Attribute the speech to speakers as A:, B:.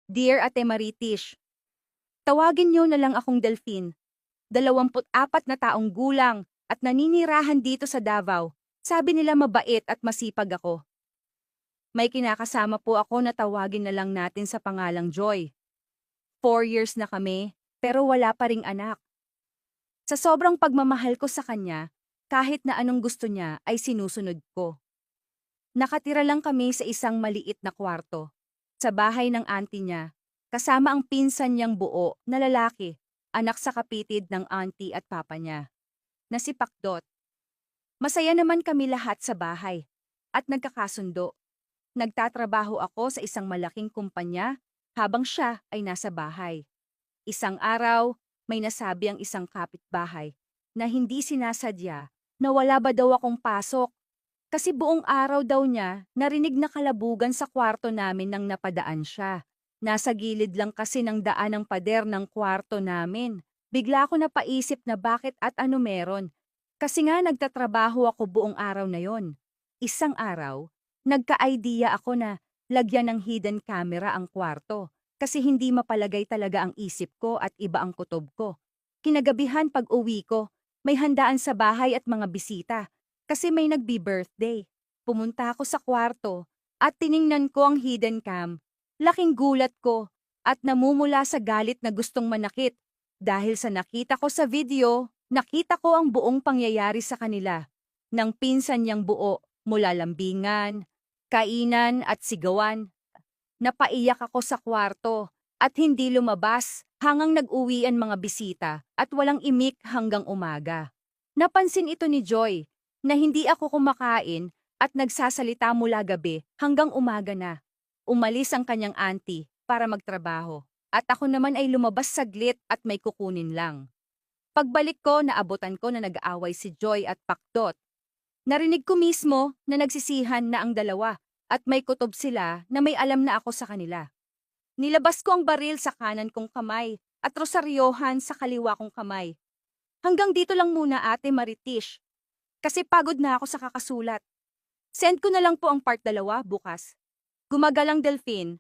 A: Dear Ate Maritish, tawagin niyo na lang akong Delphine. 24 na taong gulang at naninirahan dito sa Davao. Sabi nila mabait at masipag ako. May kinakasama po ako na tawagin na lang natin sa pangalang Joy. 4 years na kami, pero wala pa ring anak. Sa sobrang pagmamahal ko sa kanya, kahit na anong gusto niya ay sinusunod ko. Nakatira lang kami sa isang maliit na kwarto, sa bahay ng auntie niya, kasama ang pinsan niyang buo na lalaki, anak sa kapitid ng auntie at papa niya, na si Pakdot. Masaya naman kami lahat sa bahay, at nagkakasundo. Nagtatrabaho ako sa isang malaking kumpanya habang siya ay nasa bahay. Isang araw, may nasabi ang isang kapitbahay na hindi sinasadya na wala ba daw akong pasok kasi buong araw daw niya narinig na kalabugan sa kwarto namin nang napadaan siya. Nasa gilid lang kasi ng daan ng pader ng kwarto namin. Bigla ako napaisip na bakit at ano meron. Kasi nga nagtatrabaho ako buong araw na yon. Isang araw, nagka-idea ako na lagyan ng hidden camera ang kwarto kasi hindi mapalagay talaga ang isip ko at iba ang kutob ko. Kinagabihan pag uwi ko, may handaan sa bahay at mga bisita kasi may nagbi-birthday. Pumunta ako sa kwarto at tiningnan ko ang hidden cam. Laking gulat ko at namumula sa galit na gustong manakit. Dahil sa nakita ko sa video, nakita ko ang buong pangyayari sa kanila. Nang pinsan niyang buo mula lambingan, kainan at sigawan. Napaiyak ako sa kwarto at hindi lumabas hanggang nag-uwi ang mga bisita at walang imik hanggang umaga. Napansin ito ni Joy na hindi ako kumakain at nagsasalita mula gabi hanggang umaga na. Umalis ang kanyang auntie para magtrabaho at ako naman ay lumabas saglit at may kukunin lang. Pagbalik ko, naabutan ko na nag-aaway si Joy at Pakdot. Narinig ko mismo na nagsisihan na ang dalawa at may kutob sila na may alam na ako sa kanila. Nilabas ko ang baril sa kanan kong kamay at rosaryohan sa kaliwa kong kamay. Hanggang dito lang muna Ate Maritish, kasi pagod na ako sa kakasulat. Send ko na lang po ang part 2 bukas. Gumagalang Delphine.